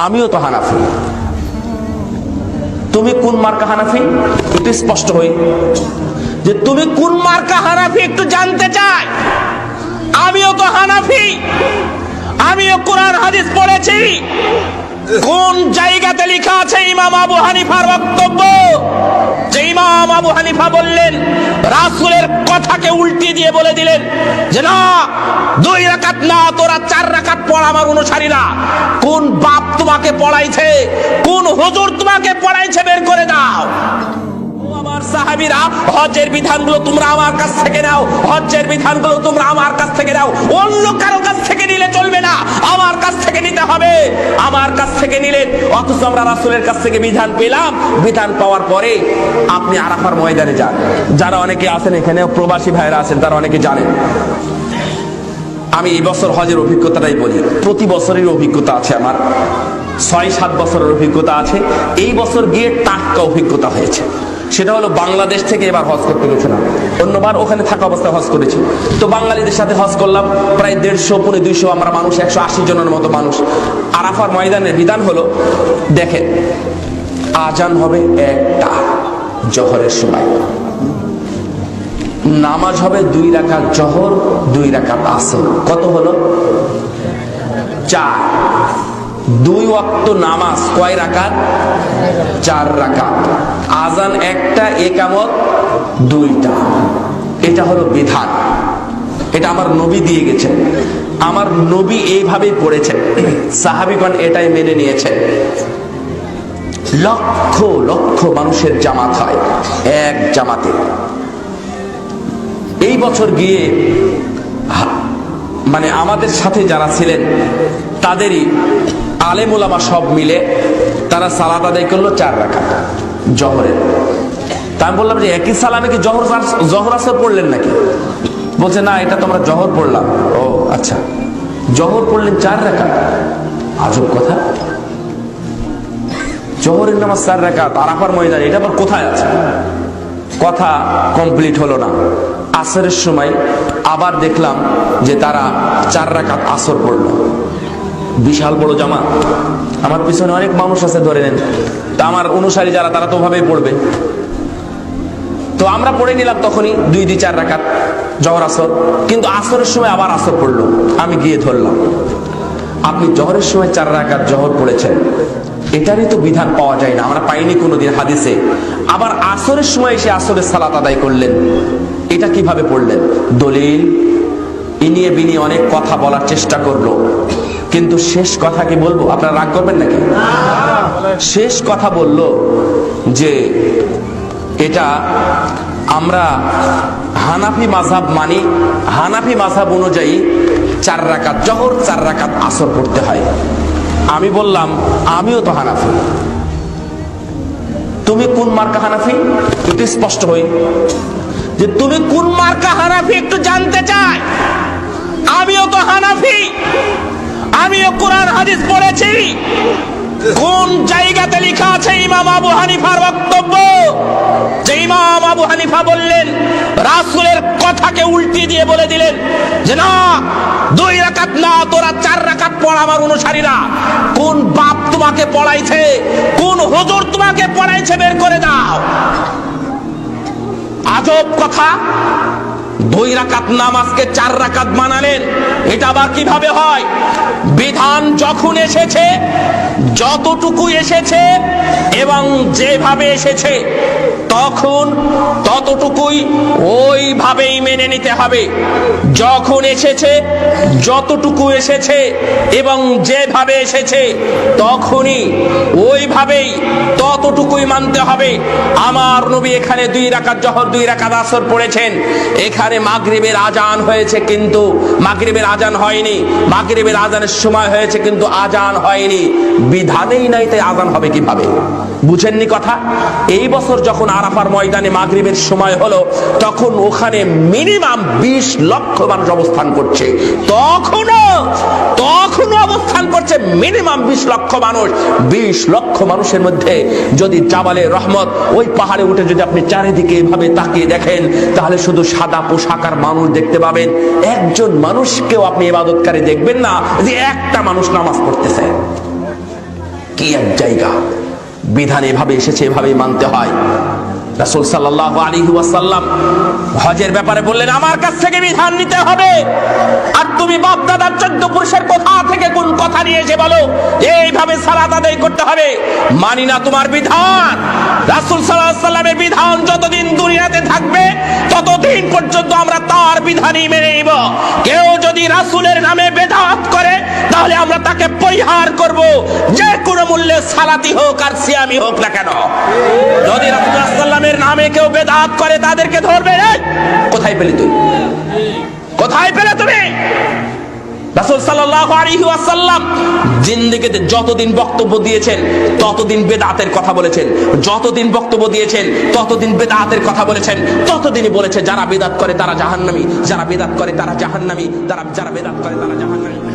আমিও তো হানাফি। তুমি কোন মার্কা হানাফি একটু স্পষ্ট হই, যে তুমি কোন মার্কা হানাফি একটু জানতে চাই। আমিও তো হানাফি, আমিও কোরআন হাদিস পড়েছি। কোন জায়গাতে লেখা আছে ইমাম আবু হানিফার বক্তব্য, যে ইমাম আবু হানিফা বললেন, রাসূলের কথাকে উল্টিয়ে দিয়ে বলে দিলেন যে না, 2 রাকাত না, তোরা 4 রাকাত পড় আমার অনুসারীরা। কোন বাপ তোমাকে পড়াইছে, কোন হুজুর তোমাকে পড়াইছে, বের করে দাও। আমার সাহাবীরা, হজ্জের বিধানগুলো তোমরা আমার কাছ থেকে নাও, হজ্জের বিধানগুলো তোমরা আমার কাছ থেকে নাও, অন্য কারো কাছ থেকে নিলে চলবে না, আমার কাছ থেকে নিতে হবে। আমার কাছ থেকে নিলেন, অথচ আমরা রাসূলের কাছ থেকে বিধান পেলাম। বিধান পাওয়ার পরে আপনি আরাফার ময়দানে যান। যারা অনেকে আছেন এখানে, প্রবাসী ভাইরা আছেন, তারা অনেকে জানেন। আমি এই বছর হজের অভিজ্ঞতাটাই বলি। প্রতি বছরের অভিজ্ঞতা আছে আমার, 6-7 বছরের অভিজ্ঞতা আছে। এই বছর গিয়ে টাটকা অভিজ্ঞতা হয়েছে। সেটা হলো বাংলাদেশ থেকে এবার হজ করতে গেছিলাম, অন্যবার ওখানে থাকা অবস্থায় হজ করেছি। তো বাঙালিদের সাথে হজ করলাম, প্রায় 150-200 আমরা মানুষ, 180 জনের মতো মানুষ। আরাফার ময়দানের বিধান হলো, দেখেন, আজান হবে 1টা জোহরের সময়, নামাজ হবে 2 রাকাত জোহর, 2 রাকাত আসর। কত হলো? 4। 2 ওয়াক্ত নামাজ কয় রাকাত? 4 রাকাত। আজান 1টা, একামত 2টা। এটা হলো বিধান। এটা আমার নবী দিয়ে গেছেন, আমার নবী এইভাবেই পড়েছেন, সাহাবীগণ এটাই মেনে নিয়েছেন। লক্ষ লক্ষ মানুষের জামাত হয় এক জামাতে। এই বছর গিয়ে মানে আমাদের সাথে যারা ছিলেন তাদেরই আলেম ওলামা সব মিলে তারা সালাত আদায় করলো 4 রাকাত জোহরের। তা আমি বললাম যে একই সালামে কি জোহর আসর পড়লেন নাকি? বলছে না, এটা তো আমরা জোহর পড়লাম। ও আচ্ছা, জোহর পড়লেন 4 রাকাত, আজব কথা। জোহরের নামাজ 4 রাকাত আরাফার ময়দানে, এটা আবার কোথায় আছে? কথা কমপ্লিট হলো না। আসরের সময় আবার দেখলাম যে তারা 4 রাকাত আসর পড়লো। বিশাল বড় জামাত, আমার পিছনে অনেক মানুষ আছে ধরে নেন। তা আমার অনুসারী যারা, তারা তো ওভাবেই পড়বে। তো আমরা পড়ে নিলাম তখনই 2-4 রাকাত জোহর আসর। কিন্তু আসরের সময় আবার আসর পড়লো, আমি গিয়ে ধরলাম, আপনি জোহরের সময় 4 রাকাত জোহর পড়েছেন, এটারই তো বিধান পাওয়া যায় না, আমরা পাইনি কোনোদিন হাদিসে। আবার আসরের সময় এসে আসরের সালাত আদায় করলেন, এটা কিভাবে পড়লেন? দলিল ইনিয়ে বিনিয়ে অনেক কথা বলার চেষ্টা করলো, কিন্তু শেষ কথা কি বলবো? আপনারা রাগ করবেন নাকি? শেষ কথা বলল যে এটা আমরা হানাফি মাযহাব মানি, হানাফি মাযহাব অনুযায়ী 4 রাকাত জোহর 4 রাকাত আসর পড়তে হয়। আমি বললাম আমিও তো হানাফি। তুমি কোন মার্কা হানাফি একটু স্পষ্ট হই, যে তুমি কোন মার্কা হানাফি একটু জানতে চাই। আমিও তো হানাফি, আমিও কোরআন হাদিস পড়েছি। কোন জায়গাতে লেখা আছে ইমাম আবু হানিফার বক্তব্য, যে ইমাম আবু হানিফা বললেন, রাসূলের কথাকে উল্টিয়ে দিয়ে বলে দিলেন যে না, 2 রাকাত না, তোরা 4 রাকাত পড় আমার অনুসারীরা। কোন বাপ তোমাকে পড়াইছে, কোন হুজুর তোমাকে পড়াইছে, বের করে দাও। আজব কথা। 2 রাকাত নামাজকে 4 রাকাত বানালেন, এটা আবার কিভাবে হয়? বিধান যখন এসেছে, যতটুকু এসেছে এবং যেভাবে এসেছে, তখন ততটুকুই ওইভাবেই মেনে নিতে হবে। যখন এসেছে, যতটুকু এসেছে এবং যেভাবে এসেছে, তখনই ওইভাবেই ততটুকুই মানতে হবে। আমার নবী এখানে 2 রাকাত জোহর 2 রাকাত আসর পড়েছেন, এখানে মাগরিবের আজান হয়েছে কিন্তু মাগরিবের আজান হয়নি, মাগরিবের আজানের সময় হয়েছে কিন্তু আজান হয়নি। বিধানেই নাই, তাই আজান হবে কিভাবে? বুঝেননি কথা? এই বছর যখন আরাফার ময়দানে মাগরিবের সময় হলো, তখন ওখানে মিনিমাম 20 লক্ষ মানুষ অবস্থান করছে। তখনও অবস্থান করছে মিনিমাম 20 লক্ষ মানুষ। 20 লক্ষ মানুষের মধ্যে যদি জাবালে রহমত, ওই পাহাড়ে উঠে যদি আপনি চারিদিকে এভাবে তাকিয়ে দেখেন, তাহলে শুধু সাদা পোশাকার মানুষ দেখতে পাবেন। একজন মানুষকেও আপনি ইবাদতকারী দেখবেন না যে একটা মানুষ নামাজ পড়তেছে। কি এক জায়গা! বিধান এভাবে এসেছে, এভাবেই মানতে হয়। রাসূল সাল্লাল্লাহু আলাইহি ওয়াসাল্লাম হজের ব্যাপারে বললেন, আমার কাছ থেকে বিধান নিতে হবে। আর তুমি বাপ দাদার 14 পুরুষের কোথা থেকে কোন কথা নিয়ে এসে বলো এইভাবে সালাত আদায় করতে হবে? মানি না তোমার বিধান। রাসূল সাল্লাল্লাহু আলাইহি ওয়াসাল্লামের বিধান যতদিন দুনিয়াতে থাকবে ততদিন পর্যন্ত আমরা তার বিধানই মেনে নিব। কেউ যদি রাসূলের নামে বেদাত করে তাহলে আমরা তাকে পরিহার করব, যে কোনো মূল্যে সালাতি হোক আর সিয়ামি হোক না কেন। যদি রাসূলুল্লাহ সাল্লাল্লাহু আলাইহি ওয়াসাল্লামের নামে কেউ বেদাত করে তাদেরকে ধরবে। কোথায় পেলে তুই? কোথায় পেলে তুমি? রাসূল সাল্লাল্লাহু আলাইহি ওয়াসাল্লাম জিন্দেগিতে যতদিন বক্তব্য দিয়েছেন ততদিন বেদাতের কথা বলেছেন, যতদিন বক্তব্য দিয়েছেন ততদিন বেদাতের কথা বলেছেন, ততদিনই বলেছে যারা বেদাত করে তারা জাহান্নামী, যারা বেদাত করে তারা জাহান্নামী, যারা বেদাত করে তারা জাহান্নামী।